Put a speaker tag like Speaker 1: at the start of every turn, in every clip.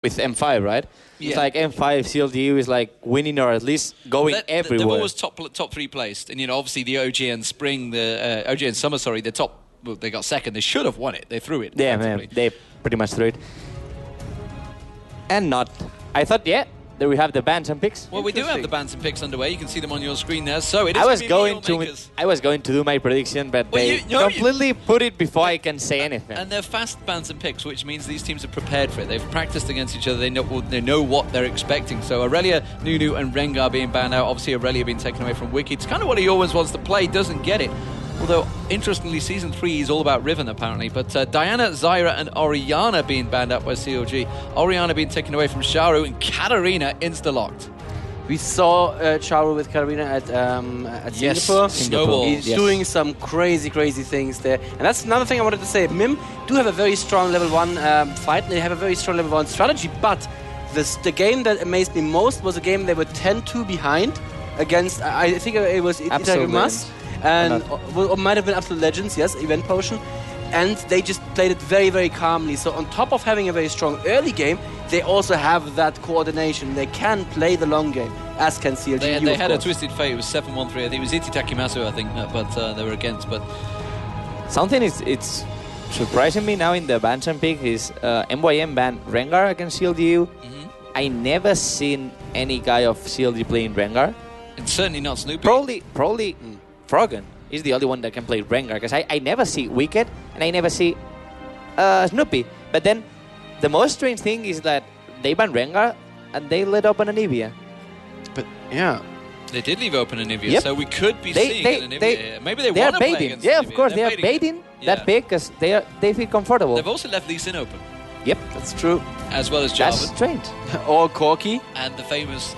Speaker 1: with M5, right?
Speaker 2: Yeah.
Speaker 1: It's like M5 CLG.EU is like winning or at least going everywhere.
Speaker 2: They've always top three placed, and obviously the OG and Spring, the OG and Summer, sorry, the top. Well, they got second. They should have won it. They threw it.
Speaker 1: Yeah, man, they pretty much threw it. And not. I thought, yeah, there we have the bans and picks.
Speaker 2: Well, we do have the bans and picks underway. You can see them on your screen there. So it is.
Speaker 1: I was going to do my prediction, but they completely put it before I can say anything.
Speaker 2: And they're fast bans and picks, which means these teams are prepared for it. They've practiced against each other. They know what they're expecting. So Aurelia, Nunu, and Rengar being banned out. Obviously, Aurelia being taken away from Wicked. It's kind of what he always wants to play. Doesn't get it. Although, interestingly, Season 3 is all about Riven, apparently. But Diana, Zyra, and Orianna being banned out by CLG. Orianna being taken away from Charu, and Katarina insta-locked.
Speaker 3: We saw Charu with Katarina at Singapore.
Speaker 2: Snowball.
Speaker 3: He's doing some crazy things there. And that's another thing I wanted to say. MYM do have a very strong level 1 fight, and they have a very strong level 1 strategy. But the game that amazed me most was a game they were 10-2 behind against, I think it was Itagumas. And or might have been Absolute Legends, yes, Event Potion. And they just played it very calmly. So on top of having a very strong early game, they also have that coordination. They can play the long game, as can CLG.EU.
Speaker 2: They had a twisted fate. It was 7-1-3. I think it was Ititakimasu, I think, but they were against. But
Speaker 1: something it's surprising me now in the bans and pick is MYM banned Rengar against CLG.EU. I never seen any guy of CLG playing Rengar.
Speaker 2: And certainly not Snoopy.
Speaker 1: Probably Froggen is the only one that can play Rengar, because I never see Wicked and I never see Snoopy. But then the most strange thing is that they ban Rengar and they let open Anivia.
Speaker 3: But yeah,
Speaker 2: they did leave open Anivia,
Speaker 1: yep.
Speaker 2: So we could be seeing Anivia. Maybe they want to play against
Speaker 1: Yeah,
Speaker 2: Anivia.
Speaker 1: of course, they are baiting that pick because they feel comfortable.
Speaker 2: They've also left Lee Sin open.
Speaker 1: Yep,
Speaker 3: that's true.
Speaker 2: As well as Jarvan.
Speaker 1: That's strange.
Speaker 3: Or Corki.
Speaker 2: And the famous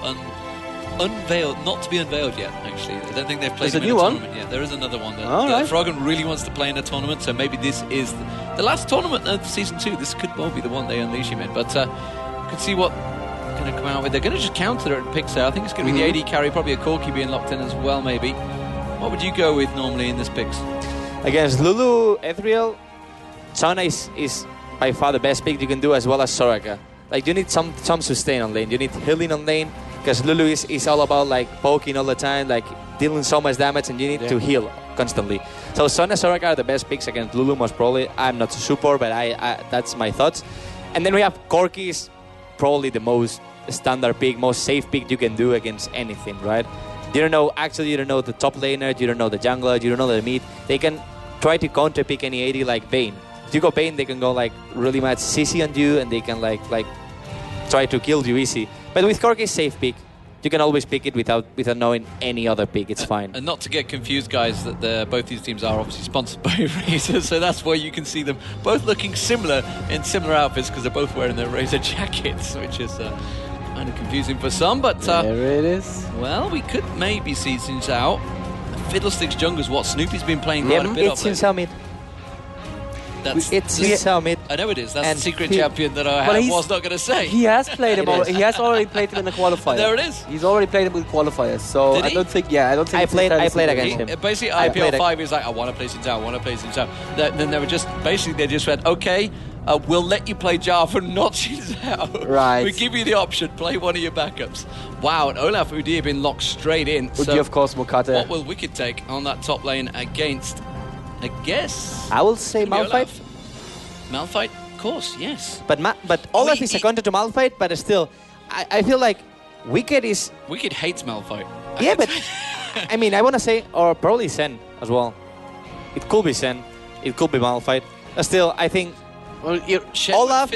Speaker 2: unveiled, not to be unveiled yet, actually. I don't think they've played
Speaker 3: There's
Speaker 2: him
Speaker 3: a new
Speaker 2: in a
Speaker 3: one?
Speaker 2: tournament yet. There is another one that
Speaker 3: Right.
Speaker 2: Froggen really wants to play in a tournament, so maybe this is the last tournament of Season 2. This could well be the one they unleash him in, but you can see what they're going to come out with. They're going to just counter it and pick there. I think it's going to be the AD carry, probably a Corki being locked in as well, maybe. What would you go with normally in this picks?
Speaker 1: Against Lulu, Ethereal, Sana is by far the best pick you can do, as well as Soraka. Like, you need some sustain on lane, you need healing on lane, because Lulu is all about like poking all the time, like dealing so much damage, and you need to heal constantly. So Sana, Soraka are the best picks against Lulu, most probably. I'm not super, but I that's my thoughts. And then we have Corki, is probably the most standard pick, most safe pick you can do against anything, right? You don't know the top laner, you don't know the jungler, you don't know the mid. They can try to counter pick any AD like Vayne. If you go Vayne, they can go like really much CC on you, and they can like try to kill you easy. But with Corki, safe pick. You can always pick it without knowing any other pick. It's fine.
Speaker 2: And not to get confused, guys, that both these teams are obviously sponsored by Razer, so that's why you can see them both looking similar in similar outfits, because they're both wearing their Razer jackets, which is kind of confusing for some. But
Speaker 3: there it is.
Speaker 2: Well, we could maybe see Xin Zhao. Fiddlesticks Jungle's what Snoopy's been playing quite a bit of.
Speaker 1: It's Xin Zhao mid.
Speaker 2: It's
Speaker 1: Xin Zhao mid.
Speaker 2: I know it is. That's the secret champion that I was not going to say.
Speaker 3: He has played him. He has already played him in the qualifier.
Speaker 2: There it is.
Speaker 3: He's already played him with qualifiers. So I don't think.
Speaker 1: I played against him.
Speaker 2: Basically, IPL 5 is like, I want to play Xin Zhao. I want to play Xin Zhao. Then they were just they just went, okay, we'll let you play Jarvan, not Xin Zhao.
Speaker 3: Right.
Speaker 2: We give you the option. Play one of your backups. Wow, and Olaf Udi have been locked straight in.
Speaker 3: Udi, of course, Mokata.
Speaker 2: What will Wicked take on that top lane against? I guess
Speaker 1: I will say Malphite.
Speaker 2: Malphite, of course, yes.
Speaker 1: But Olaf is a counter to Malphite, but still, I feel like Wicked
Speaker 2: hates Malphite.
Speaker 1: Yeah, but I mean, I want to say, or probably Sen as well. It could be Sen, it could be Malphite. But still, I think Olaf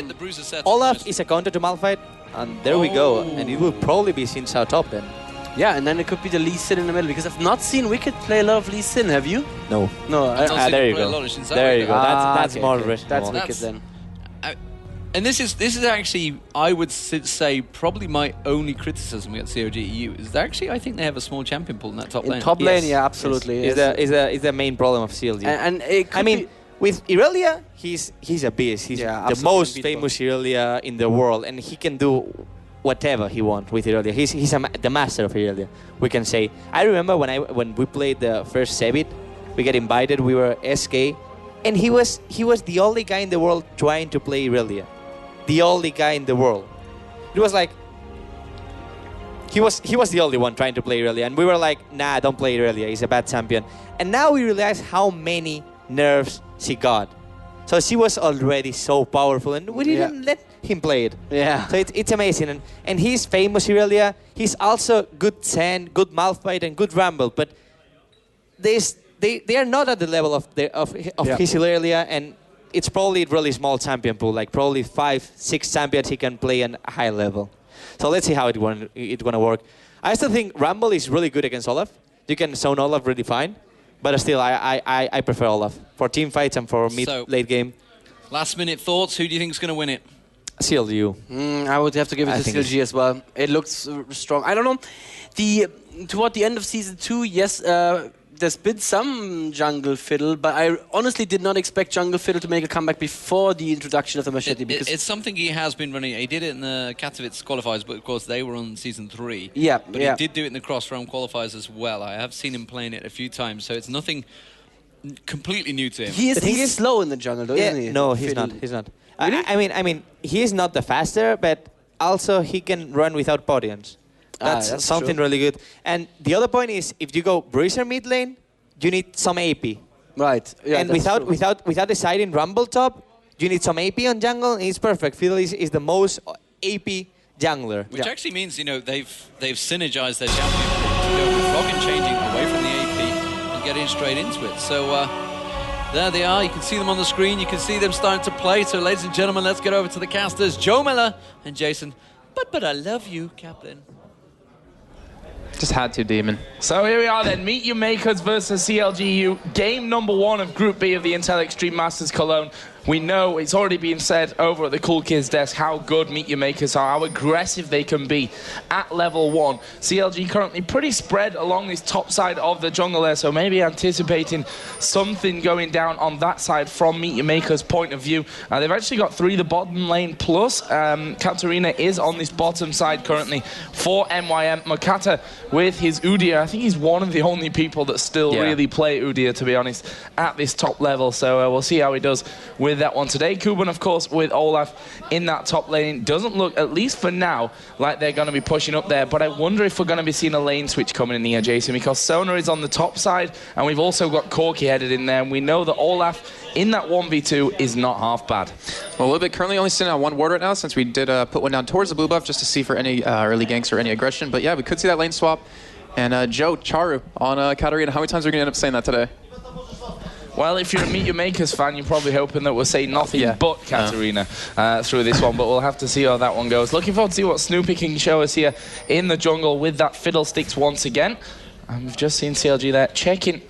Speaker 1: is a counter to Malphite, and there we go. And it will probably be Xin Zhao top then.
Speaker 3: Yeah, and then it could be the Lee Sin in the middle, because I've not seen Wicked play a lot of Lee Sin, have you?
Speaker 1: No.
Speaker 2: There you
Speaker 1: go. There you go. That's more reasonable.
Speaker 3: That's Wicked then.
Speaker 2: And this is actually, I would say, probably my only criticism against CLG.EU is actually I think they have a small champion pool in that top lane.
Speaker 3: Top lane, yeah, absolutely.
Speaker 1: Is the main problem of CLG.
Speaker 3: And it could
Speaker 1: with Irelia, he's a beast. He's the most famous Irelia in the world, and he can do whatever he wants with Irelia. He's the master of Irelia, we can say. I remember when we played the first Sebit, we got invited, we were SK, and he was the only guy in the world trying to play Irelia. The only guy in the world. it was like he was the only one trying to play Irelia, and we were like, nah, don't play Irelia, he's a bad champion. And now we realize how many nerfs she got. So she was already so powerful, and we didn't let him play it.
Speaker 3: Yeah.
Speaker 1: So it's amazing, and he's famous Irelia. He's also good Zen, good Malphite, and good Rumble, but they are not at the level of his Irelia, and it's probably a really small champion pool, like probably 5-6 champions he can play at a high level. So let's see how it's gonna work. I still think Rumble is really good against Olaf. You can zone Olaf really fine, but still I prefer Olaf for team fights and for late game.
Speaker 2: Last minute thoughts. Who do you think is going to win it?
Speaker 1: CLGU.
Speaker 3: I would have to give it to CLG as well. It looks strong. I don't know. Toward the end of Season 2, yes, there's been some jungle fiddle, but I honestly did not expect jungle fiddle to make a comeback before the introduction of the machete. Because
Speaker 2: it's something he has been running. He did it in the Katowice qualifiers, but of course they were on Season 3.
Speaker 3: Yeah,
Speaker 2: but he did do it in the cross-round qualifiers as well. I have seen him playing it a few times, so it's nothing completely new to him.
Speaker 3: He's slow in the jungle, though, isn't he?
Speaker 1: No, he's not. He's not. Really? I mean, he's not the faster, but also he can run without potions. That's something really good. And the other point is, if you go Bruiser mid lane, you need some AP.
Speaker 3: Right. Yeah,
Speaker 1: and without deciding Rumble top, you need some AP on jungle, and it's perfect. Fiddle is the most AP jungler.
Speaker 2: Which actually means, they've synergized their champion to go with Frog and changing away from the AP and getting straight into it. So there they are. You can see them on the screen. You can see them starting to play. So ladies and gentlemen, let's get over to the casters. Joe Miller and Jason. But I love you, Captain.
Speaker 4: Just had to, Demon.
Speaker 5: So here we are then, Meet Your Makers versus CLG.EU, game number 1 of Group B of the Intel Extreme Masters Cologne. We know it's already been said over at the Cool Kids desk how good Meet Your Makers are, how aggressive they can be at level 1. CLG currently pretty spread along this top side of the jungle there, so maybe anticipating something going down on that side from Meet Your Makers' point of view. They've actually got 3 the bottom lane plus. Katarina is on this bottom side currently for MYM. Makata with his Udyr. I think he's one of the only people that still really play Udyr, to be honest, at this top level. So we'll see how he does with that one today. Kuban, of course, with Olaf in that top lane. Doesn't look, at least for now, like they're going to be pushing up there. But I wonder if we're going to be seeing a lane switch coming in here, Jason, because Sona is on the top side, and we've also got Corki headed in there. And we know that Olaf in that 1v2 is not half bad.
Speaker 4: Well, a little bit currently only sitting on 1 ward right now, since we did put one down towards the blue buff just to see for any early ganks or any aggression. But yeah, we could see that lane swap. And Joe, Charu on Katarina. How many times are we going to end up saying that today?
Speaker 5: Well, if you're a Meet Your Makers fan, you're probably hoping that we'll say nothing but Katarina through this one, but we'll have to see how that one goes. Looking forward to see what Snoopy can show us here in the jungle with that Fiddlesticks once again. And we've just seen CLG there checking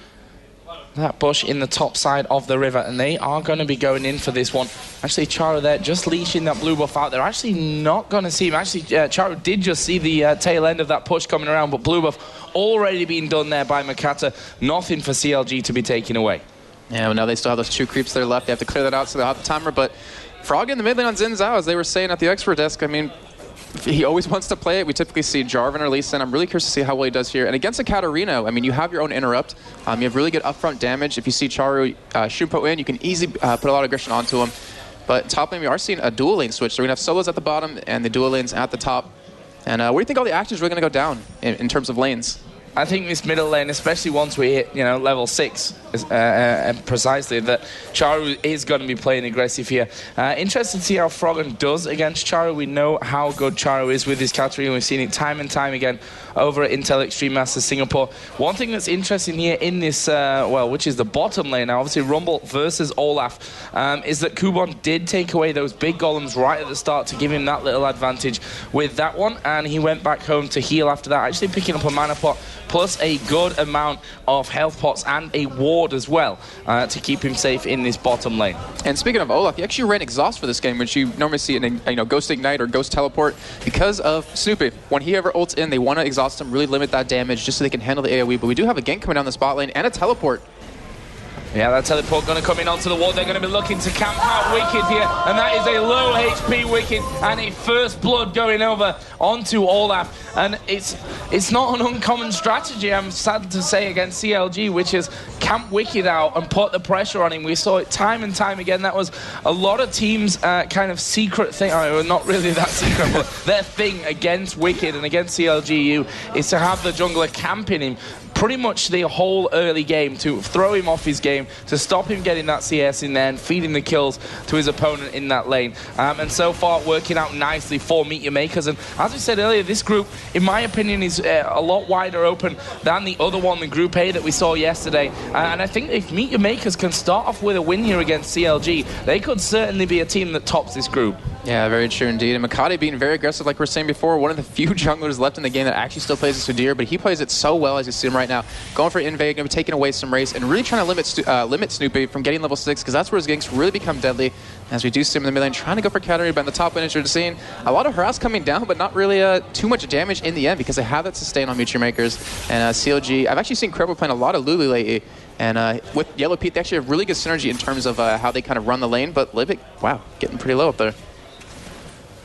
Speaker 5: that bush in the top side of the river, and they are going to be going in for this one. Actually, Charu there just leashing that blue buff out. They're actually not going to see him. Actually, Charu did just see the tail end of that push coming around, but blue buff already being done there by Makata. Nothing for CLG to be taken away.
Speaker 4: Yeah, well, now they still have those 2 creeps that are left. They have to clear that out so they'll have the timer. But Frog in the mid lane on Xin Zhao, as they were saying at the expert desk, I mean, he always wants to play it. We typically see Jarvan or Lee Sin. I'm really curious to see how well he does here. And against a Katarina, I mean, you have your own interrupt. You have really good upfront damage. If you see Charu Shumpo in, you can easily put a lot of aggression onto him. But top lane, we are seeing a dual lane switch. So we're going to have solos at the bottom and the dual lanes at the top. And where do you think all the action is really going to go down in terms of lanes?
Speaker 5: I think this middle lane, especially once we hit, level 6, precisely, that Charu is going to be playing aggressive here. Interested to see how Froggen does against Charu. We know how good Charu is with his Katarina. We've seen it time and time again over at Intel Extreme Masters Singapore. One thing that's interesting here in this, which is the bottom lane now, obviously Rumble versus Olaf, is that Kuban did take away those big golems right at the start to give him that little advantage with that one, and he went back home to heal after that, actually picking up a mana pot plus a good amount of health pots and a ward as well to keep him safe in this bottom lane.
Speaker 4: And speaking of Olaf, he actually ran Exhaust for this game, which you normally see in Ghost Ignite or Ghost Teleport because of Snoopy. When he ever ults in, they want to exhaust him, really limit that damage just so they can handle the AoE. But we do have a gank coming down the spot lane and a teleport.
Speaker 5: Yeah, that teleport going to come in onto the wall. They're going to be looking to camp out Wicked here, and that is a low HP Wicked and a first blood going over onto Olaf. And it's not an uncommon strategy, I'm sad to say, against CLG, which is camp Wicked out and put the pressure on him. We saw it time and time again. That was a lot of teams' kind of secret thing. Not really that secret, but their thing against Wicked and against CLG.EU is to have the jungler camping him pretty much the whole early game, to throw him off his game, to stop him getting that CS in there and feeding the kills to his opponent in that lane. And so far, working out nicely for Meet Your Makers. And as we said earlier, this group, in my opinion, is a lot wider open than the other one, the Group A that we saw yesterday. And I think if Meet Your Makers can start off with a win here against CLG, they could certainly be a team that tops this group.
Speaker 4: Yeah, very true indeed. And Makati being very aggressive, like we were saying before, one of the few junglers left in the game that actually still plays as Sudir, but he plays it so well, as you see him right now. Going for invade, going to be taking away some race, and really trying to limit Snoopy from getting level 6, because that's where his ganks really become deadly. As we do see him in the mid lane, trying to go for counter, but in the top lane, as you're seeing, a lot of harass coming down, but not really too much damage in the end, because they have that sustain on Meet Your Makers. And CLG, I've actually seen Credible playing a lot of Lulu lately. And with Yellow Pete, they actually have really good synergy in terms of how they kind of run the lane, but Livic, wow, getting pretty low up there.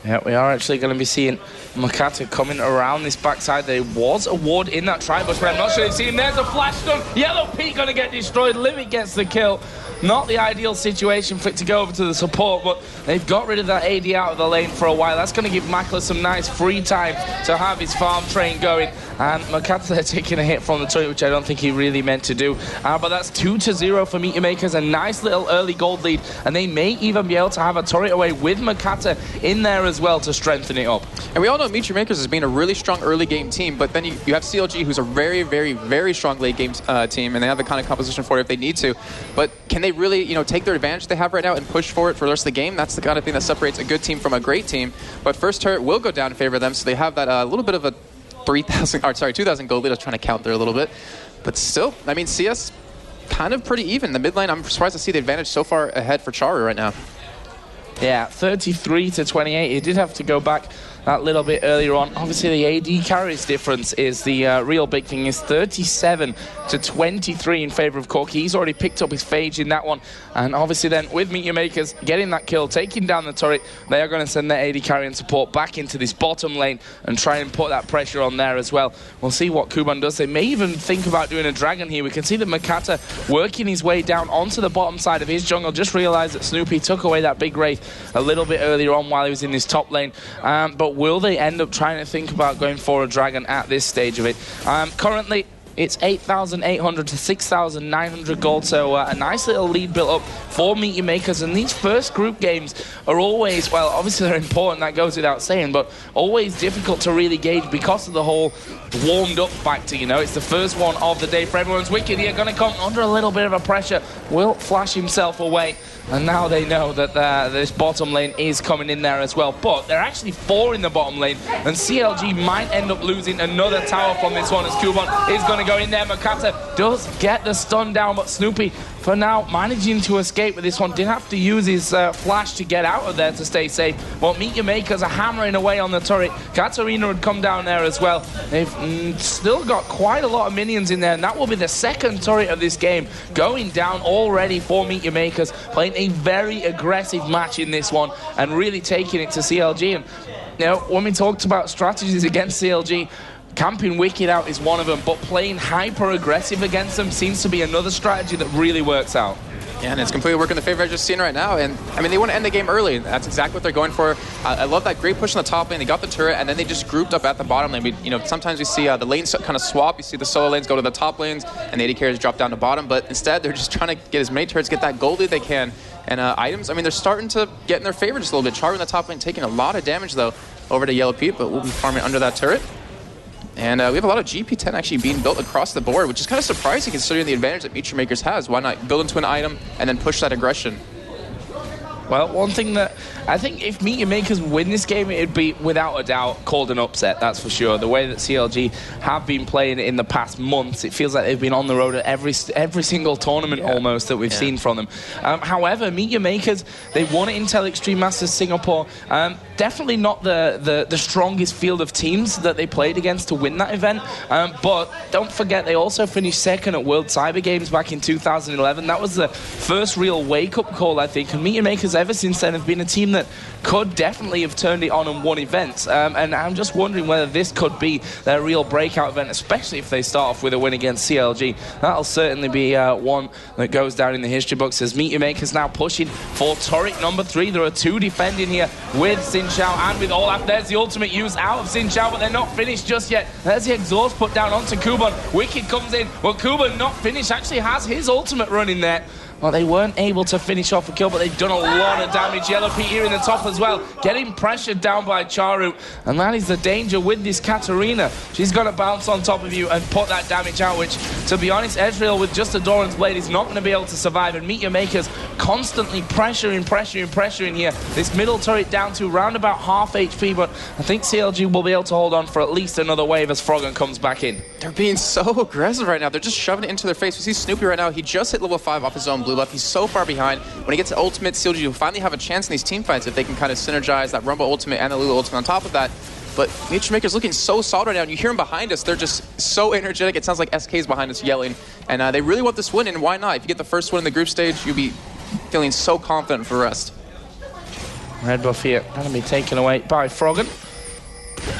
Speaker 5: Yeah, we are actually going to be seeing Makata coming around this backside. There was a ward in that tri-bush, but I'm not sure they've seen him. There's a flash stun. Yellow Pete going to get destroyed. Livic gets the kill. Not the ideal situation for it to go over to the support, but they've got rid of that AD out of the lane for a while. That's going to give Makla some nice free time to have his farm train going. And Makata there taking a hit from the turret, which I don't think he really meant to do. But that's 2-0 for Meet Your Makers. A nice little early gold lead. And they may even be able to have a turret away with Makata in there as well to strengthen it up.
Speaker 4: And we all know Meet Your Makers has been a really strong early game team, but then you have CLG, who's a very, very, very strong late game team, and they have the kind of composition for it if they need to. But can they really, take their advantage they have right now and push for it for the rest of the game? That's the kind of thing that separates a good team from a great team. But first turret will go down in favor of them, so they have that little bit of a 2,000 gold lead. I was trying to count there a little bit. But still, I mean, CS kind of pretty even. The mid lane, I'm surprised to see the advantage so far ahead for Charu right now.
Speaker 5: Yeah, 33-28. He did have to go back that little bit earlier on. Obviously, the AD carries difference is the real big thing. Is 37-23 in favor of Corki. He's already picked up his phage in that one. And obviously then, with Meet Your Makers getting that kill, taking down the turret, they are going to send their AD carry and support back into this bottom lane and try and put that pressure on there as well. We'll see what Kuban does. They may even think about doing a dragon here. We can see that Makata working his way down onto the bottom side of his jungle. Just realized that Snoopy took away that big wraith a little bit earlier on while he was in this top lane. But will they end up trying to think about going for a dragon at this stage of it? Currently, it's 8,800 to 6,900 gold, so a nice little lead built up for Meet Your Makers. And these first group games are always, well, obviously they're important, that goes without saying, but always difficult to really gauge because of the whole warmed up factor, It's the first one of the day for everyone's. Wicked here, going to come under a little bit of a pressure, will flash himself away. And now they know that this bottom lane is coming in there as well. But there are actually 4 in the bottom lane, and CLG might end up losing another tower from this one as Kuban is going to go in there. Makata does get the stun down, but Snoopy, for now, managing to escape with this one. Did have to use his flash to get out of there to stay safe. But Meet Your Makers are hammering away on the turret. Katarina would come down there as well. They've still got quite a lot of minions in there, and that will be the second turret of this game going down already for Meet Your Makers. Playing a very aggressive match in this one and really taking it to CLG. And when we talked about strategies against CLG, camping Wicked out is one of them, but playing hyper aggressive against them seems to be another strategy that really works out.
Speaker 4: Yeah, and it's completely working in the favor I've just seen right now. And I mean, they want to end the game early. That's exactly what they're going for. I love that great push on the top lane. They got the turret, and then they just grouped up at the bottom lane. Sometimes we see the lanes kind of swap. You see the solo lanes go to the top lanes, and the AD carriers drop down to bottom. But instead, they're just trying to get as many turrets, get that gold lead they can. And items, I mean, they're starting to get in their favor just a little bit. Charu in the top lane taking a lot of damage, though, over to Yellow Pete, but we'll be farming under that turret. And we have a lot of GP10 actually being built across the board, which is kind of surprising considering the advantage that Meet Your Makers has. Why not build into an item and then push that aggression?
Speaker 5: Well, one thing that I think if Meet Your Makers win this game, it'd be without a doubt called an upset, that's for sure. The way that CLG have been playing in the past months, it feels like they've been on the road at every single tournament almost that we've seen from them. However, Meet Your Makers, they won at Intel Extreme Masters Singapore. Definitely not the strongest field of teams that they played against to win that event. But don't forget, they also finished second at World Cyber Games back in 2011. That was the first real wake-up call, I think. And Meet Your Makers ever since then have been a team that could definitely have turned it on and won events. And I'm just wondering whether this could be their real breakout event, especially if they start off with a win against CLG. That'll certainly be one that goes down in the history books as Meet Your Makers now pushing for turret number 3. There are 2 defending here with Xin Zhao and with Olaf. There's the ultimate used out of Xin Zhao, but they're not finished just yet. There's the exhaust put down onto Kuban. Wicked comes in. Well, Kuban not finished, actually has his ultimate running there. Well, they weren't able to finish off a kill, but they've done a lot of damage. Yellow Pete here in the top as well, getting pressured down by Charu. And that is the danger with this Katarina. She's got to bounce on top of you and put that damage out, which, to be honest, Ezreal with just a Doran's Blade is not going to be able to survive. And Meet Your Makers constantly pressuring here. This middle turret down to around about half HP, but I think CLG will be able to hold on for at least another wave as Froggen comes back in.
Speaker 4: They're being so aggressive right now. They're just shoving it into their face. We see Snoopy right now. He just hit level 5 off his own blue buff. He's so far behind. When he gets to ultimate, CLG will finally have a chance in these team fights if they can kind of synergize that Rumble ultimate and the Lulu ultimate on top of that. But Meet Your Maker's looking so solid right now, and you hear them behind us. They're just so energetic. It sounds like SK's behind us yelling. And they really want this win, and why not? If you get the first win in the group stage, you'll be feeling so confident for the rest.
Speaker 5: Red buff here going to be taken away by Froggen.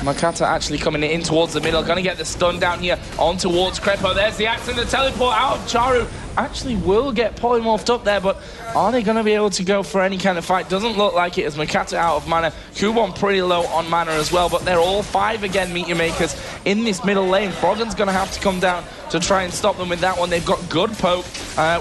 Speaker 5: Makata actually coming in towards the middle, going to get the stun down here on towards Crepo. There's the axe and the teleport out of Charu. Actually will get polymorphed up there, but are they going to be able to go for any kind of fight? Doesn't look like it as Makata out of mana. Kuban pretty low on mana as well, but they're all 5 again, Meet Your Makers, in this middle lane. Froggen's going to have to come down to try and stop them with that one. They've got good poke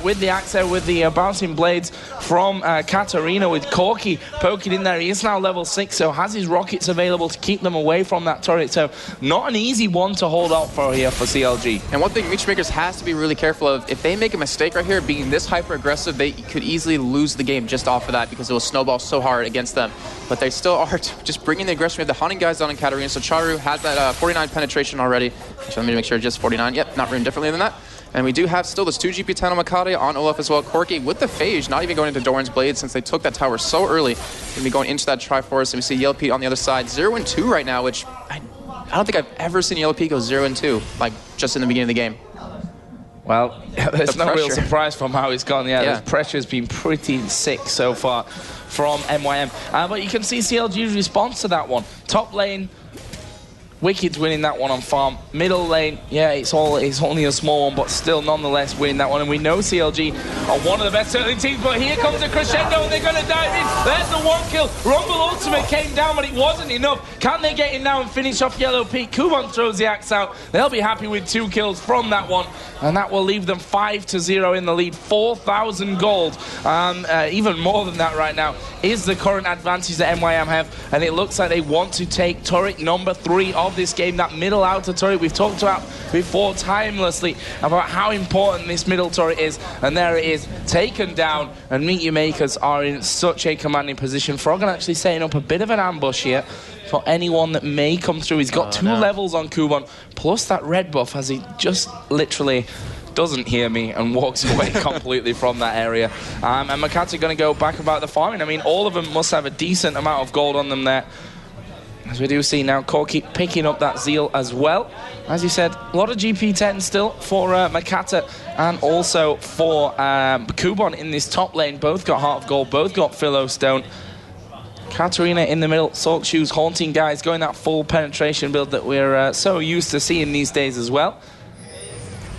Speaker 5: with the axe there, with the bouncing blades from Katarina, with Corki poking in there. He is now level 6, so has his rockets available to keep them away from that turret. So not an easy one to hold out for here for CLG.
Speaker 4: And one thing Meet Your Makers has to be really careful of, if they make a mistake right here, being this hyper-aggressive, they could easily lose the game just off of that because it will snowball so hard against them. But they still are just bringing the aggression. We have the hunting guys down in Katarina, so Charu has that 49 penetration already. So let me make sure just 49. Yep, not written differently than that. And we do have still this 2 GP10 on Makata, on Olaf as well. Corki with the Phage, not even going into Doran's Blade since they took that tower so early. Going to be going into that Triforce, and we see Yellow Pete on the other side. 0-2 right now, which I don't think I've ever seen Yellow Pete go 0-2, like just in the beginning of the game.
Speaker 5: Well, there's no real surprise from how it's gone. Yeah, the pressure's been pretty sick so far from MYM. But you can see CLG's response to that one. Top lane, Wicked's winning that one on farm. Middle lane, yeah, it's only a small one, but still nonetheless winning that one. And we know CLG are one of the best early teams, but here comes a crescendo and they're going to dive in. There's the 1 kill. Rumble ultimate came down, but it wasn't enough. Can they get in now and finish off Yellow Pete? Kuban throws the axe out. They'll be happy with 2 kills from that one, and that will leave them 5-0 in the lead. 4,000 gold. Even more than that right now is the current advantage that MYM have, and it looks like they want to take turret number 3 of this game, that middle outer turret we've talked about before timelessly about how important this middle turret is, and there it is, taken down, and Meet Your Makers are in such a commanding position. Froggen actually setting up a bit of an ambush here for anyone that may come through. He's got 2 levels on Kuban, plus that red buff as he just literally doesn't hear me and walks away completely from that area. And Makata going to go back about the farming. I mean, all of them must have a decent amount of gold on them there. As we do see now, Corki picking up that Zeal as well. As you said, a lot of GP10 still for Makata and also for Kuban in this top lane. Both got Heart of Gold, both got Philo Stone. Katarina in the middle, Salt Shoes, haunting guys, going that full penetration build that we're so used to seeing these days as well.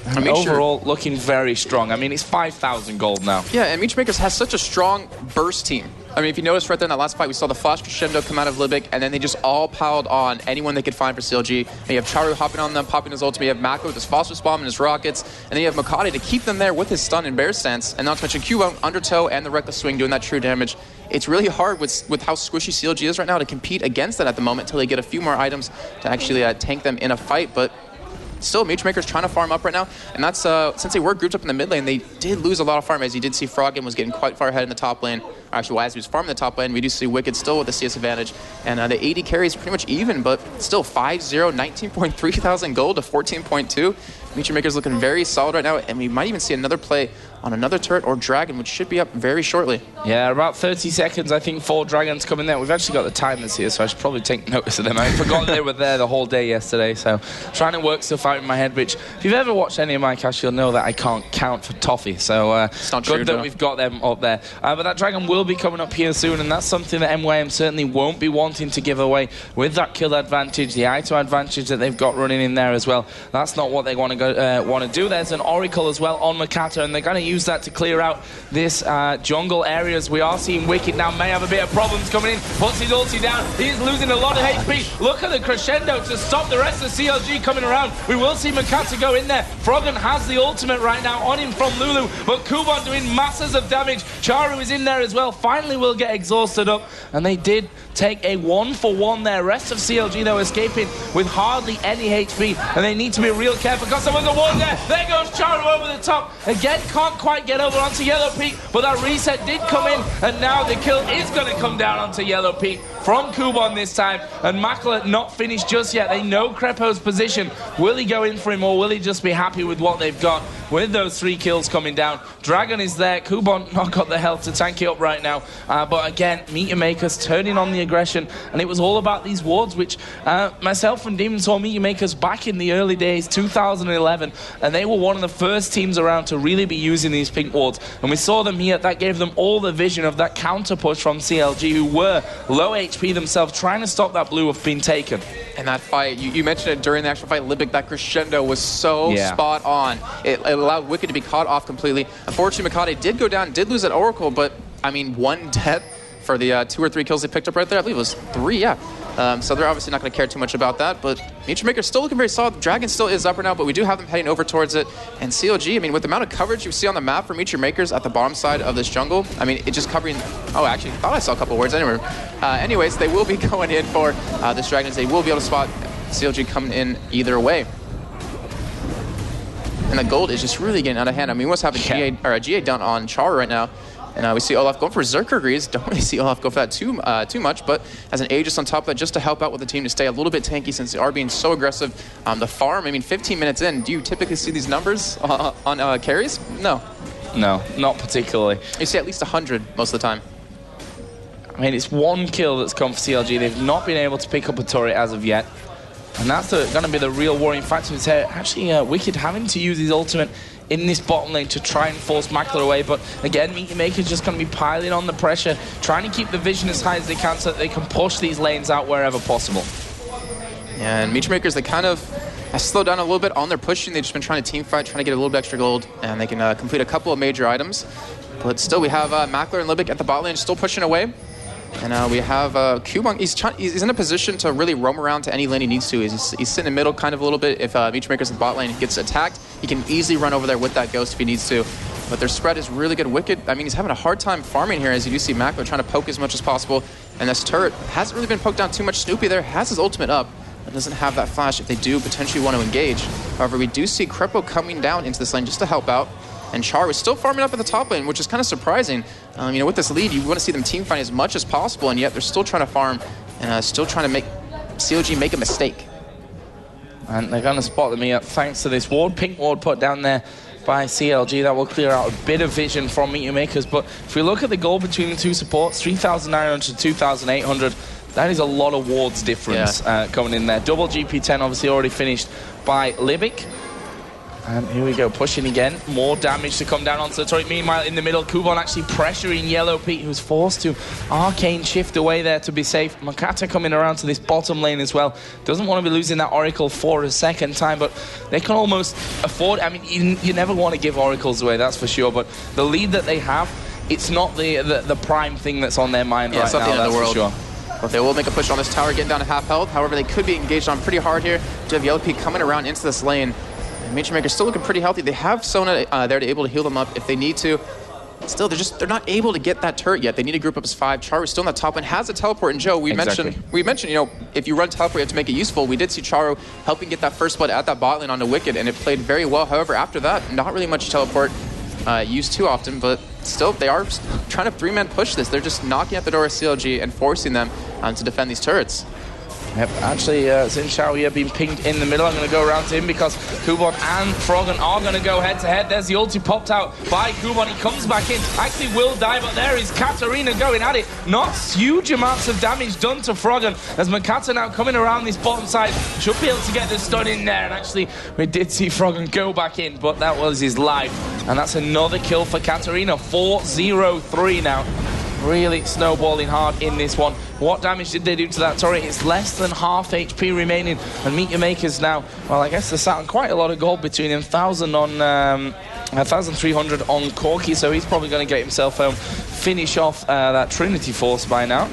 Speaker 5: And overall, looking very strong. I mean, it's 5,000 gold now.
Speaker 4: Yeah, and Meet Your Makers has such a strong burst team. I mean, if you notice right there in that last fight, we saw the Flash Crescendo come out of Libic, and then they just all piled on anyone they could find for CLG. And you have Charu hopping on them, popping his ultimate. You have Mako with his Phosphorus Bomb and his rockets. And then you have Makati to keep them there with his stun and Bear Stance. And not to mention Q, Undertow, and the Reckless Swing doing that true damage. It's really hard with how squishy CLG is right now to compete against that at the moment until they get a few more items to actually tank them in a fight. But still, Maker's trying to farm up right now, and that's since they were grouped up in the mid lane, they did lose a lot of farm, as you did see Froggen was getting quite far ahead in the top lane. Actually, as he was farming the top lane, we do see Wicked still with the CS advantage, and the AD carry is pretty much even, but still 5-0, 19.3 thousand gold to 14.2. Maker's looking very solid right now, and we might even see another play on another turret or dragon, which should be up very shortly.
Speaker 5: Yeah, about 30 seconds, I think, 4 dragons coming there. We've actually got the timers here, so I should probably take notice of them. I forgot they were there the whole day yesterday, so trying to work stuff out in my head, which, if you've ever watched any of my casts, you'll know that I can't count for toffee, so
Speaker 4: it's not
Speaker 5: good
Speaker 4: true,
Speaker 5: that
Speaker 4: though.
Speaker 5: we've got them up there. But that dragon will be coming up here soon, and that's something that MYM certainly won't be wanting to give away with that kill advantage, the I2 advantage that they've got running in there as well. That's not what they want to do. There's an Oracle as well on Makata, and they're going to use that to clear out this jungle areas. We are seeing Wicked now may have a bit of problems coming in. Puts his ulti down. He's losing a lot of HP. Look at the crescendo to stop the rest of CLG coming around. We will see Makata go in there. Froggen has the ultimate right now on him from Lulu, but Kuban doing masses of damage. Charu is in there as well. Finally will get exhausted up, and they did take a 1-for-1 there. Rest of CLG though escaping with hardly any HP, and they need to be real careful because there was a ward there. There goes Charu over the top. Again, can't quite get over onto Yellow Peak, but that reset did come in, and now the kill is going to come down onto Yellow Peak from Kuban this time, and Makler not finished just yet. They know Crepo's position. Will he go in for him, or will he just be happy with what they've got with those 3 kills coming down? Dragon is there. Kuban not got the health to tank it up right now, but again, Meteor Makers turning on the aggression, and it was all about these wards, which myself and Demon saw Meteor Makers back in the early days, 2011, and they were one of the first teams around to really be using these pink wards, and we saw them here. That gave them all the vision of that counter push from CLG, who were low HP themselves, trying to stop that blue off being taken.
Speaker 4: And that fight, you mentioned it during the actual fight, Libic, that crescendo was so spot on. It allowed Wicked to be caught off completely. Unfortunately, Makata did go down, did lose that Oracle, but I mean, 1 death for the 2 or 3 kills they picked up right there. I believe it was 3, yeah. So they're obviously not going to care too much about that, but Maker's still looking very solid. Dragon still is up right now, but we do have them heading over towards it. And CLG, I mean, with the amount of coverage you see on the map for Makers at the bottom side of this jungle, I mean, it just covering... Oh, actually, I thought I saw a couple words anyway. Anyways, they will be going in for this Dragon. They will be able to spot CLG coming in either way. And the gold is just really getting out of hand. I mean, we must have a GA done on Char right now. And we see Olaf going for Zerker Greaves. Don't really see Olaf go for that too much, but as an Aegis on top of that, just to help out with the team to stay a little bit tanky since they are being so aggressive. The farm, I mean, 15 minutes in, do you typically see these numbers on carries? No.
Speaker 5: No, not particularly.
Speaker 4: You see at least 100 most of the time.
Speaker 5: I mean, it's 1 kill that's come for CLG. They've not been able to pick up a turret as of yet. And that's going to be the real worrying factor. Is actually Wicked having to use his ultimate in this bottom lane to try and force Makler away, but again, Meteor Maker's just going to be piling on the pressure, trying to keep the vision as high as they can so that they can push these lanes out wherever possible.
Speaker 4: Yeah, and Meteor Makers, they kind of slowed down a little bit on their pushing. They've just been trying to team fight, trying to get a little bit extra gold, and they can complete a couple of major items. But still, we have Makler and Libic at the bot lane, still pushing away. And we have Kubong. He's in a position to really roam around to any lane he needs to. He's sitting in the middle kind of a little bit. If Meteor Makers in the bot lane gets attacked, he can easily run over there with that Ghost if he needs to. But their spread is really good. Wicked, I mean, he's having a hard time farming here, as you do see Makler trying to poke as much as possible. And this turret hasn't really been poked down too much. Snoopy there has his ultimate up, but doesn't have that flash if they do potentially want to engage. However, we do see Crepo coming down into this lane just to help out. And Char is still farming up at the top lane, which is kind of surprising. You know, with this lead, you want to see them team fight as much as possible, and yet they're still trying to farm and still trying to make CLG make a mistake.
Speaker 5: And they're going to spot them here thanks to this ward, pink ward put down there by CLG. That will clear out a bit of vision from Meteor Makers. But if we look at the goal between the two supports, 3,900 to 2,800, that is a lot of wards difference coming in there. Double GP10 obviously already finished by Libic. And here we go, pushing again. More damage to come down onto the turret. Meanwhile, in the middle, Kuban actually pressuring Yellow Pete, who's forced to arcane shift away there to be safe. Makata coming around to this bottom lane as well. Doesn't want to be losing that Oracle for a second time, but they can almost afford... I mean, you never want to give Oracles away, that's for sure, but the lead that they have, it's not the prime thing that's on their mind right now, that's for sure.
Speaker 4: But they will make a push on this tower, getting down to half health. However, they could be engaged on pretty hard here. To have Yellow Pete coming around into this lane. Meteor Maker's still looking pretty healthy. They have Sona there to able to heal them up if they need to. still, they're not able to get that turret yet. They need to group up as 5. Charu's still in the top lane, has a teleport, and Joe, we mentioned, you know, if you run teleport, you have to make it useful. We did see Charu helping get that first blood at that bot lane onto Wicked, and it played very well. However, after that, not really much teleport used too often, but still, they are trying to 3-man push this. They're just knocking at the door of CLG and forcing them to defend these turrets.
Speaker 5: Yep, actually, Xin Shao here being pinged in the middle. I'm going to go around to him because Kubon and Froggen are going to go head-to-head. There's the ulti popped out by Kubon. He comes back in. Actually will die, but there is Katarina going at it. Not huge amounts of damage done to Froggen as Makata now coming around this bottom side. Should be able to get the stun in there. And actually, we did see Froggen go back in, but that was his life. And that's another kill for Katarina. 4-0-3 now. Really snowballing hard in this one. What damage did they do to that turret? It's less than half HP remaining. And Meet Your Makers now, well, I guess they're sat on quite a lot of gold between him. 1,000 on 1,300 on Corki, so he's probably going to get himself home, finish off that Trinity Force by now.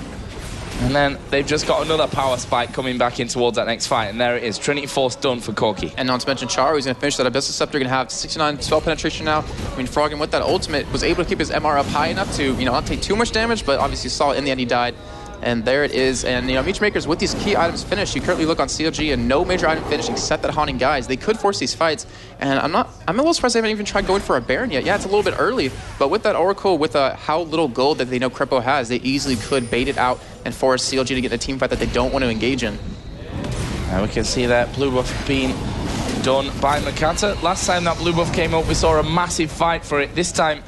Speaker 5: And then they've just got another power spike coming back in towards that next fight. And there it is. Trinity Force done for Corki.
Speaker 4: And not to mention Charu, he's going to finish that Abyssal Scepter, going to have 69 spell penetration now. I mean, Froggen with that ultimate was able to keep his MR up high enough to, you know, not take too much damage, but obviously you saw in the end he died. And there it is. And, you know, Meet Your Makers, with these key items finished, you currently look on CLG and no major item finished except that Haunting Guise. They could force these fights. And I'm a little surprised they haven't even tried going for a Baron yet. Yeah, it's a little bit early. But with that Oracle, with how little gold that they know Crepo has, they easily could bait it out and force CLG to get a team fight that they don't want to engage in.
Speaker 5: Now we can see that blue buff being done by Makata. Last time that blue buff came up, we saw a massive fight for it. This time,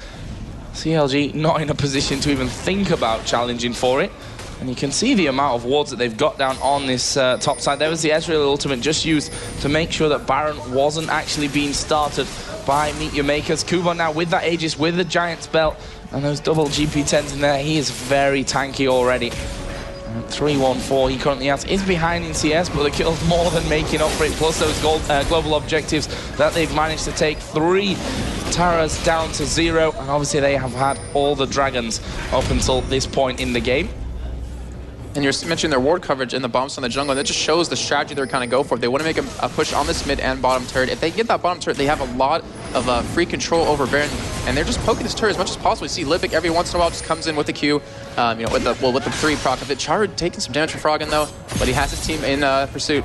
Speaker 5: CLG not in a position to even think about challenging for it. And you can see the amount of wards that they've got down on this top side. There was the Ezreal ultimate just used to make sure that Baron wasn't actually being started by Meet Your Makers. Kubon now with that Aegis, with the Giant's Belt, and those double GP10s in there. He is very tanky already. 3-1-4 he currently has. Is behind in CS, but the kill's more than making up for it. Plus those global objectives that they've managed to take. 3 Taras down to 0. And obviously they have had all the dragons up until this point in the game.
Speaker 4: And you're mentioning their ward coverage in the bombs on the jungle, and that just shows the strategy they're kind of go for. They want to make a push on this mid and bottom turret. If they get that bottom turret, they have a lot of free control over Baron, and they're just poking this turret as much as possible. You see Lipic every once in a while just comes in with the Q, you know, with the 3 proc of it. Charu taking some damage from Froggen though, but he has his team in pursuit.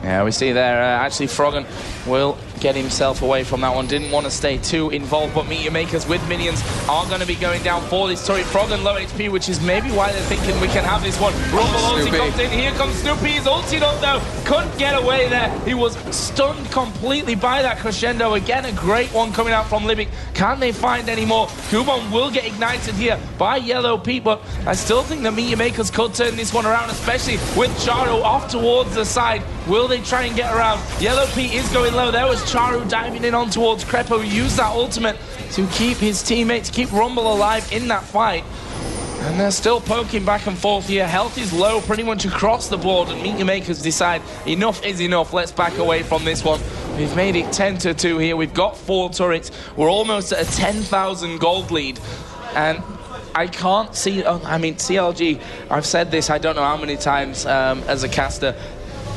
Speaker 5: Yeah, we see there, actually Froggen will get himself away from that one. Didn't want to stay too involved, but Meet Your Makers with minions are going to be going down for this turret. Froggen low HP, which is maybe why they're thinking we can have this one. Rumble ulti comes in. Here comes Snoopy. He's ultied up though. Couldn't get away there. He was stunned completely by that crescendo. Again, a great one coming out from Libic. Can they find any more? Kubon will get ignited here by Yellow Pete, but I still think the Meet Your Makers could turn this one around, especially with Charu off towards the side. Will they try and get around? Yellow Pete is going low. There was Charu diving in on towards Crepo, who used that ultimate to keep his teammates, keep Rumble alive in that fight. And they're still poking back and forth here. Health is low pretty much across the board, and Meet Your Makers decide enough is enough. Let's back away from this one. We've made it 10-2 here. We've got 4 turrets. We're almost at a 10,000 gold lead. And I can't see, I mean, CLG, I've said this I don't know how many times as a caster,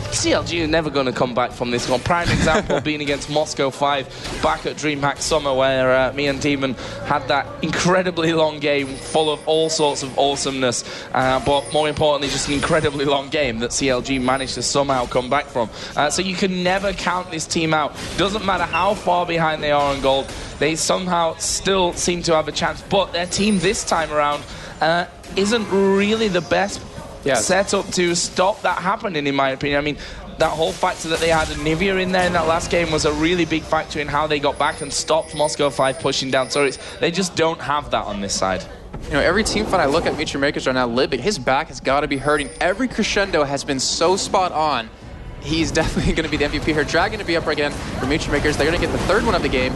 Speaker 5: CLG are never going to come back from this one. Prime example being against Moscow 5 back at DreamHack Summer, where me and Demon had that incredibly long game full of all sorts of awesomeness, but more importantly just an incredibly long game that CLG managed to somehow come back from. So you can never count this team out. Doesn't matter how far behind they are on gold, they somehow still seem to have a chance, but their team this time around isn't really the best set up to stop that happening, in my opinion. I mean, that whole factor that they had Nivea in there in that last game was a really big factor in how they got back and stopped Moscow 5 pushing down turrets. They just don't have that on this side.
Speaker 4: You know, every team fight I look at Meet Your Makers right now, Libic, his back has got to be hurting. Every crescendo has been so spot on. He's definitely going to be the MVP here. Dragon to be up again for Meet Your Makers. They're going to get the 3rd one of the game.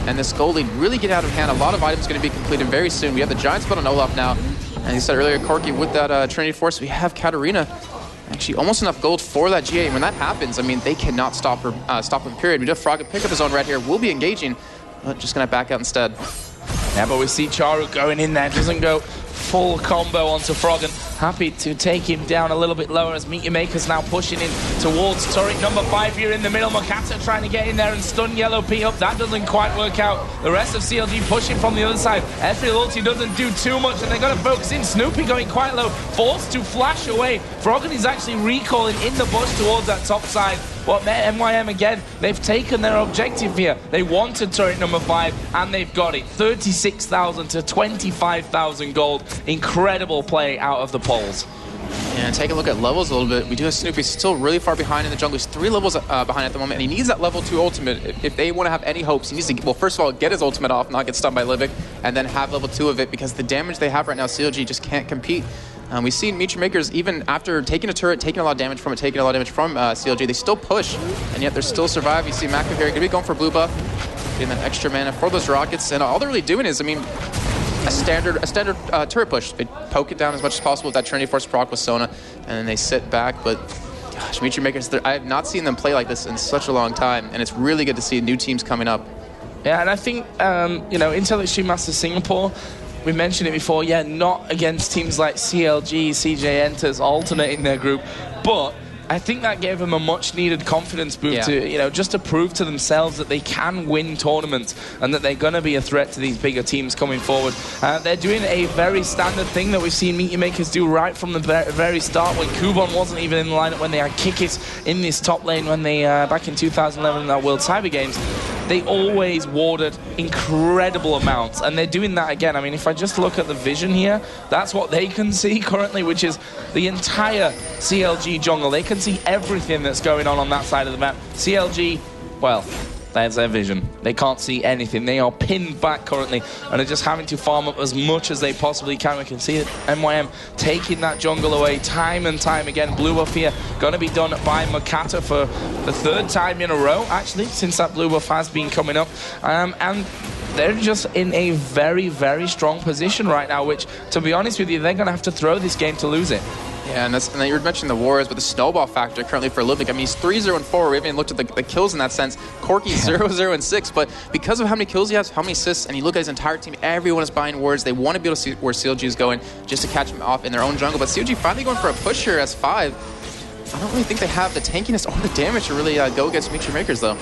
Speaker 4: And this goal lead really get out of hand. A lot of items going to be completed very soon. We have the Giant Spell on Olaf now. And you said earlier, Corki with that Trinity Force. We have Katarina. Actually, almost enough gold for that GA. When that happens, I mean, they cannot stop her, period. We do have Froggen pick up his own red here. We'll be engaging, but just going to back out instead.
Speaker 5: Yeah, but we see Charu going in there. Doesn't go full combo onto Froggen. happy to take him down a little bit lower as Meet Your Maker's now pushing in towards turret number 5 here in the middle. Makata trying to get in there and stun Yellow P up. That doesn't quite work out. The rest of CLG pushing from the other side. Ethereal ulti doesn't do too much, and they're going to focus in. Snoopy going quite low, forced to flash away. Froggen is actually recalling in the bush towards that top side. But MYM again, they've taken their objective here. They wanted turret number 5, and they've got it. 36,000 to 25,000 gold. Incredible play out of the polls.
Speaker 4: And take a look at levels a little bit. We do have Snoopy still really far behind in the jungle. He's 3 levels behind at the moment, and he needs that level 2 ultimate. If they want to have any hopes, he needs to, well, first of all, get his ultimate off, not get stunned by Livic, and then have level 2 of it, because the damage they have right now, CLG just can't compete. We've seen Meet Your Makers, even after taking a turret, taking a lot of damage from it, taking a lot of damage from CLG, they still push, and yet they're still survive. You see Maka here going to be going for blue buff, getting that extra mana for those rockets, and all they're really doing is, I mean, a standard turret push. They poke it down as much as possible with that Trinity Force proc with Sona, and then they sit back. But gosh, Meet Your Makers, I have not seen them play like this in such a long time, and it's really good to see new teams coming up.
Speaker 5: Yeah, and I think, you know, Intel Extreme Masters Singapore, we mentioned it before, yeah, not against teams like CLG, CJ Enters, Alternate in their group, but I think that gave them a much-needed confidence boost to, you know, just to prove to themselves that they can win tournaments and that they're going to be a threat to these bigger teams coming forward. They're doing a very standard thing that we've seen Meet Your Makers do right from the very start, when Kubon wasn't even in the lineup, when they had Kikis in this top lane, when they, back in 2011 in that World Cyber Games, they always warded incredible amounts, and they're doing that again. I mean, if I just look at the vision here, that's what they can see currently, which is the entire CLG jungle. They can see everything that's going on that side of the map. CLG, well, there's their vision. They can't see anything. They are pinned back currently and are just having to farm up as much as they possibly can. We can see it, MYM taking that jungle away time and time again. Blue buff here going to be done by Makata for the 3rd time in a row, actually, since that blue buff has been coming up. And they're just in a very, very strong position right now, which, to be honest with you, they're going to have to throw this game to lose it.
Speaker 4: Yeah, and then you were mentioning the wars, but the snowball factor currently for Livic. I mean, he's 3-0-4. We haven't even looked at the kills in that sense. Corky's 0-0-6, but because of how many kills he has, how many assists, and you look at his entire team, everyone is buying wards. They want to be able to see where CLG is going just to catch him off in their own jungle. But CLG finally going for a push here as 5. I don't really think they have the tankiness or the damage to really go against Meet Your Makers, though.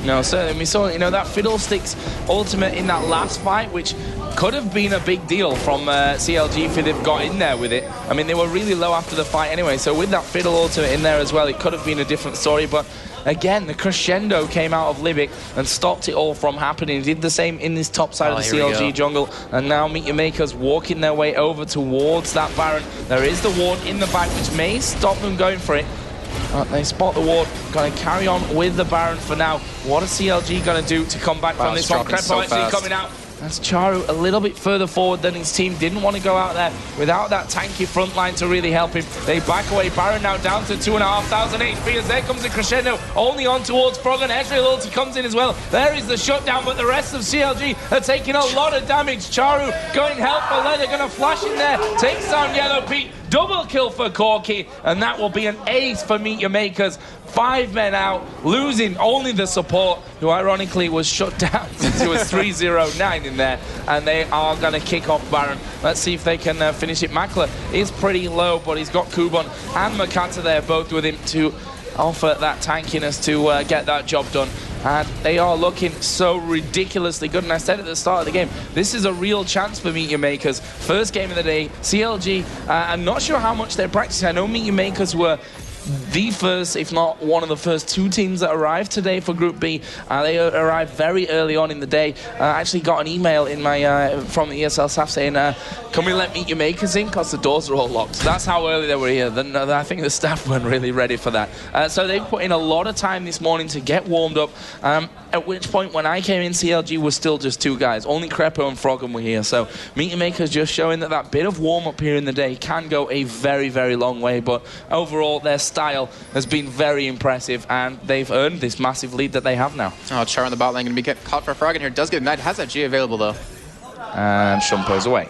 Speaker 5: No, certainly. We saw, you know, that Fiddlesticks ultimate in that last fight, which could have been a big deal from CLG if they've got in there with it. I mean, they were really low after the fight anyway, so with that Fiddle ultimate in there as well, it could have been a different story. But again, the crescendo came out of Livic and stopped it all from happening. Did the same in this top side of the CLG jungle, and now Meet Your Makers walking their way over towards that Baron. There is the ward in the back, which may stop them going for it. They spot the ward, going to carry on with the Baron for now. What are CLG going to do to come back from this one? Crepo actually coming out. That's Charu a little bit further forward than his team. Didn't want to go out there without that tanky front line to really help him. They back away. Baron now down to 2,500 HP as there comes the crescendo. Only on towards Froggen. Ezreal ulti comes in as well. There is the shutdown, but the rest of CLG are taking a lot of damage. Charu going help for Leather, going to flash in there. Takes down Yellow Pete. Double kill for Corky, and that will be an ace for Meet Your Makers. 5 men out, losing only the support, who ironically was shut down since it was 3-0-9 in there, and they are going to kick off Baron. Let's see if they can finish it. Makler is pretty low, but he's got Kubon and Makata there, both with him to offer that tankiness to get that job done. And they are looking so ridiculously good. And I said at the start of the game, this is a real chance for Meet Your Makers. First game of the day, CLG, I'm not sure how much they're practicing. I know Meet Your Makers were the first, if not one of the first 2 teams that arrived today for Group B. They arrived very early on in the day. I actually got an email in my from the ESL staff saying, can we let Meet Your Makers in? Because the doors are all locked. So that's how early they were here. Then I think the staff weren't really ready for that. So they put in a lot of time this morning to get warmed up. At which point, when I came in, CLG was still just 2 guys. Only Crepo and Froggen were here. So Meet Your Makers just showing that that bit of warm-up here in the day can go a very, very long way. But overall, their style has been very impressive, and they've earned this massive lead that they have now.
Speaker 4: Oh, Char on the bot lane going to be getting caught for Froggen here. Does get Ignite. Has that G available, though.
Speaker 5: And Shumpo's away.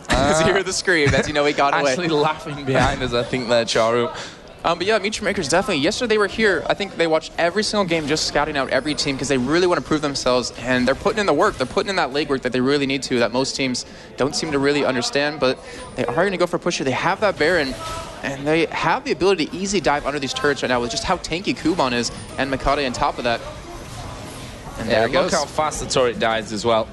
Speaker 4: As you hear the scream, as you know he got away.
Speaker 5: Actually laughing behind us, I think there, Charu.
Speaker 4: But yeah, Meet Your Makers definitely. Yesterday they were here. I think they watched every single game just scouting out every team because they really want to prove themselves, and they're putting in the work. They're putting in that legwork that they really need to, that most teams don't seem to really understand, but they are going to go for a pusher. They have that Baron, and they have the ability to easily dive under these turrets right now with just how tanky Kuban is, and Mikade on top of that. And there it goes.
Speaker 5: Look how fast the turret dies as well.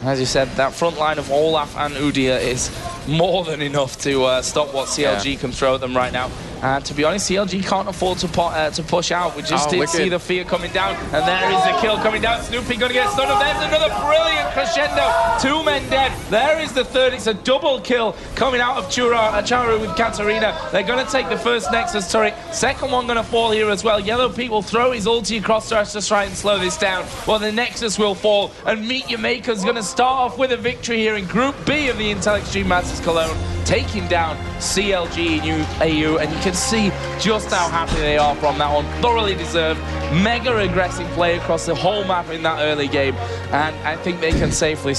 Speaker 5: As you said, that front line of Olaf and Udyr is more than enough to stop what CLG can throw at them right now. And to be honest, CLG can't afford to push out. We just did see the fear coming down, and there is the kill coming down. Snoopy going to get stunned up. There's another brilliant crescendo. 2 men dead. There is the third. It's a double kill coming out of Charu with Katarina. They're going to take the first Nexus turret. Second one going to fall here as well. Yellow Pete will throw his ulti across to try and slow this down. Well, the Nexus will fall, and Meet Your Makers going to start off with a victory here in Group B of the Intel Extreme Masters Cologne, taking down CLG.EU, and you can see just how happy they are from that one. Thoroughly deserved. Mega aggressive play across the whole map in that early game, and I think they can safely